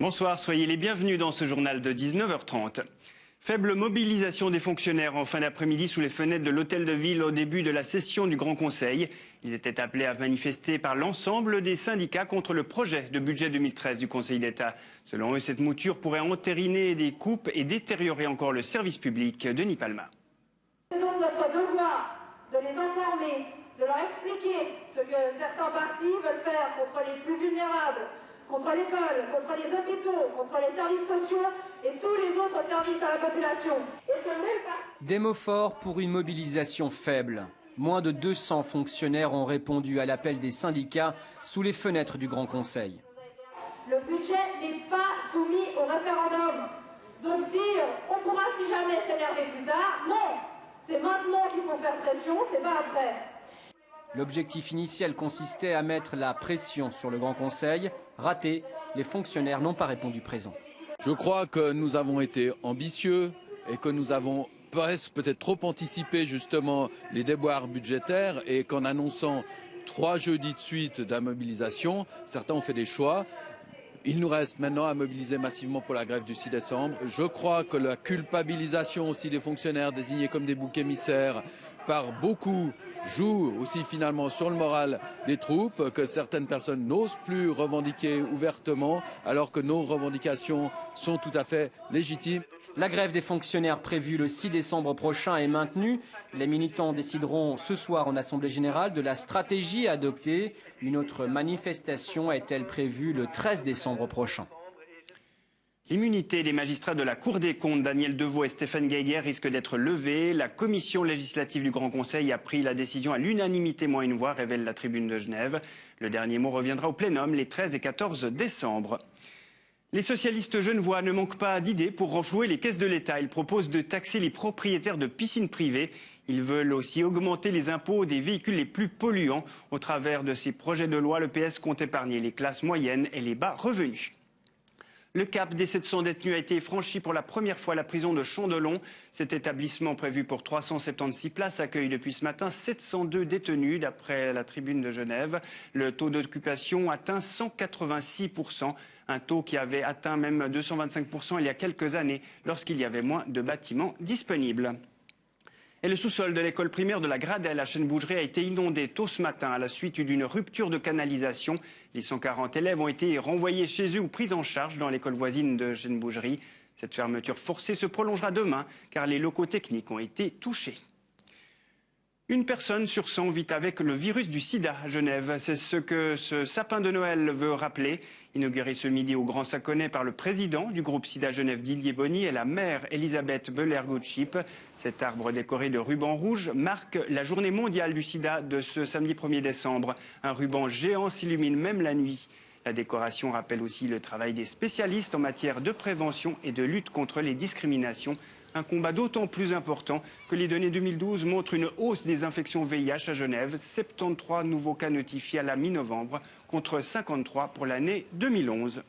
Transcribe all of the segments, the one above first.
Bonsoir, soyez les bienvenus dans ce journal de 19h30. Faible mobilisation des fonctionnaires en fin d'après-midi sous les fenêtres de l'Hôtel de Ville au début de la session du Grand Conseil. Ils étaient appelés à manifester par l'ensemble des syndicats contre le projet de budget 2013 du Conseil d'État. Selon eux, cette mouture pourrait entériner des coupes et détériorer encore le service public. Denis Palma. C'est donc notre devoir de les informer, de leur expliquer ce que certains partis veulent faire contre les plus vulnérables, contre l'école, contre les hôpitaux, contre les services sociaux et tous les autres services à la population. Des mots forts pour une mobilisation faible. Moins de 200 fonctionnaires ont répondu à l'appel des syndicats sous les fenêtres du Grand Conseil. Le budget n'est pas soumis au référendum. Donc dire on pourra si jamais s'énerver plus tard, non. C'est maintenant qu'il faut faire pression, c'est pas après. L'objectif initial consistait à mettre la pression sur le Grand Conseil. Raté, les fonctionnaires n'ont pas répondu présent. Je crois que nous avons été ambitieux et que nous avons peut-être trop anticipé justement les déboires budgétaires et qu'en annonçant 3 jeudis de suite de la mobilisation, certains ont fait des choix. Il nous reste maintenant à mobiliser massivement pour la grève du 6 décembre. Je crois que la culpabilisation aussi des fonctionnaires désignés comme des boucs émissaires par beaucoup joue aussi finalement sur le moral des troupes, que certaines personnes n'osent plus revendiquer ouvertement alors que nos revendications sont tout à fait légitimes. La grève des fonctionnaires prévue le 6 décembre prochain est maintenue. Les militants décideront ce soir en Assemblée générale de la stratégie à adopter. Une autre manifestation est-elle prévue le 13 décembre prochain. L'immunité des magistrats de la Cour des comptes, Daniel Deveau et Stéphane Guéguer, risque d'être levée. La commission législative du Grand Conseil a pris la décision à l'unanimité moins une voix, révèle la Tribune de Genève. Le dernier mot reviendra au plénum les 13 et 14 décembre. Les socialistes genevois ne manquent pas d'idées pour renflouer les caisses de l'État. Ils proposent de taxer les propriétaires de piscines privées. Ils veulent aussi augmenter les impôts des véhicules les plus polluants. Au travers de ces projets de loi, le PS compte épargner les classes moyennes et les bas revenus. Le cap des 700 détenus a été franchi pour la première fois à la prison de Chandelon. Cet établissement prévu pour 376 places accueille depuis ce matin 702 détenus d'après la Tribune de Genève. Le taux d'occupation atteint 186%, un taux qui avait atteint même 225% il y a quelques années lorsqu'il y avait moins de bâtiments disponibles. Et le sous-sol de l'école primaire de la Gradelle à Chêne-Bougerie a été inondé tôt ce matin à la suite d'une rupture de canalisation. Les 140 élèves ont été renvoyés chez eux ou pris en charge dans l'école voisine de Chêne-Bougerie. Cette fermeture forcée se prolongera demain car les locaux techniques ont été touchés. Une personne sur 100 vit avec le virus du sida à Genève. C'est ce que ce sapin de Noël veut rappeler. Inauguré ce midi au Grand Saconnet par le président du groupe Sida Genève, Didier Bonny, et la mère Elisabeth Beuler-Goodchip. Cet arbre décoré de rubans rouges marque la journée mondiale du sida de ce samedi 1er décembre. Un ruban géant s'illumine même la nuit. La décoration rappelle aussi le travail des spécialistes en matière de prévention et de lutte contre les discriminations. Un combat d'autant plus important que les données 2012 montrent une hausse des infections VIH à Genève. 73 nouveaux cas notifiés à la mi-novembre contre 53 pour l'année 2011.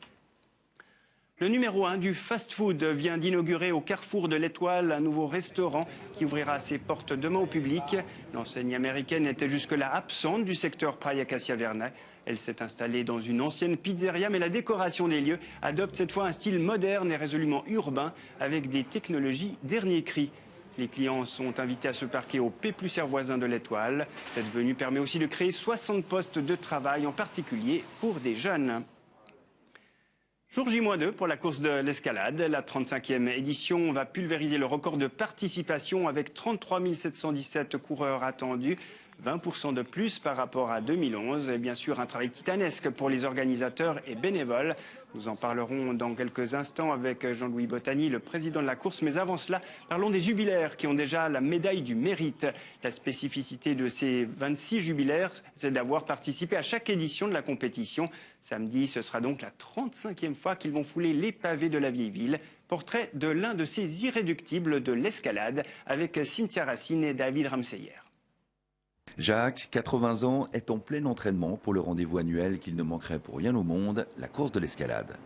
Le numéro 1 du fast-food vient d'inaugurer au Carrefour de l'Étoile un nouveau restaurant qui ouvrira ses portes demain au public. L'enseigne américaine était jusque-là absente du secteur Praille-Acacia-Vernay. Elle s'est installée dans une ancienne pizzeria, mais la décoration des lieux adopte cette fois un style moderne et résolument urbain avec des technologies dernier cri. Les clients sont invités à se parquer au P+R voisin de l'Étoile. Cette venue permet aussi de créer 60 postes de travail, en particulier pour des jeunes. Jour J-2 pour la course de l'escalade. La 35e édition va pulvériser le record de participation avec 33 717 coureurs attendus. 20% de plus par rapport à 2011 et bien sûr un travail titanesque pour les organisateurs et bénévoles. Nous en parlerons dans quelques instants avec Jean-Louis Bottani, le président de la course. Mais avant cela, parlons des jubilaires qui ont déjà la médaille du mérite. La spécificité de ces 26 jubilaires, c'est d'avoir participé à chaque édition de la compétition. Samedi, ce sera donc la 35e fois qu'ils vont fouler les pavés de la vieille ville. Portrait de l'un de ces irréductibles de l'escalade avec Cynthia Racine et David Ramseyer. Jacques, 80 ans, est en plein entraînement pour le rendez-vous annuel qu'il ne manquerait pour rien au monde, la course de l'escalade.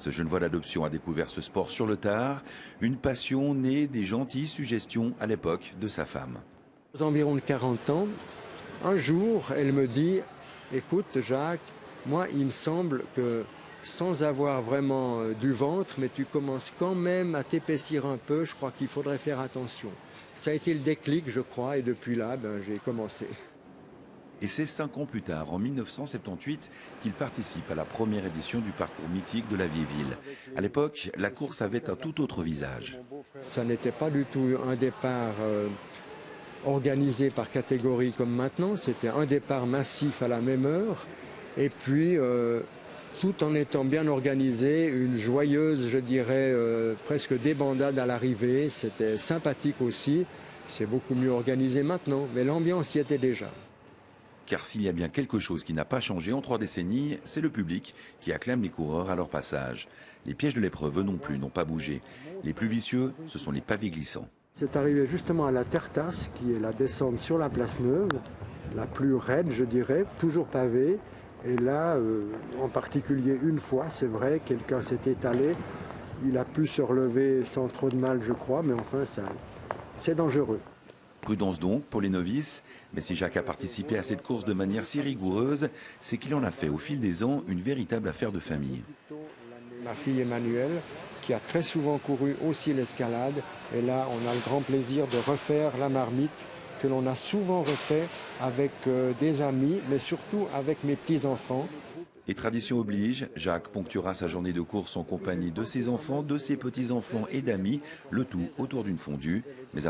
Ce Genevois d'adoption a découvert ce sport sur le tard, une passion née des gentilles suggestions à l'époque de sa femme. Aux environs de 40 ans, un jour, elle me dit « Écoute Jacques, moi il me semble que sans avoir vraiment du ventre, mais tu commences quand même à t'épaissir un peu. Je crois qu'il faudrait faire attention. Ça a été le déclic, je crois, et depuis là, j'ai commencé. Et c'est 5 ans plus tard, en 1978, qu'il participe à la première édition du parcours mythique de la vieille ville. À l'époque, la course avait un tout autre visage. Ça n'était pas du tout un départ organisé par catégorie comme maintenant. C'était un départ massif à la même heure. Et puis, tout en étant bien organisé, une joyeuse, je dirais, presque débandade à l'arrivée. C'était sympathique aussi. C'est beaucoup mieux organisé maintenant, mais l'ambiance y était déjà. Car s'il y a bien quelque chose qui n'a pas changé en 3 décennies, c'est le public qui acclame les coureurs à leur passage. Les pièges de l'épreuve non plus n'ont pas bougé. Les plus vicieux, ce sont les pavés glissants. C'est arrivé justement à la Terre-Tasse, qui est la descente sur la place Neuve, la plus raide, je dirais, toujours pavée. Et là, en particulier une fois, c'est vrai, quelqu'un s'est étalé. Il a pu se relever sans trop de mal, je crois, mais enfin, c'est dangereux. Prudence donc pour les novices, mais si Jacques a participé à cette course de manière si rigoureuse, c'est qu'il en a fait au fil des ans une véritable affaire de famille. Ma fille Emmanuelle, qui a très souvent couru aussi l'escalade, et là on a le grand plaisir de refaire la marmite que l'on a souvent refait avec des amis, mais surtout avec mes petits-enfants. Et tradition oblige, Jacques ponctuera sa journée de course en compagnie de ses enfants, de ses petits-enfants et d'amis, le tout autour d'une fondue. Mais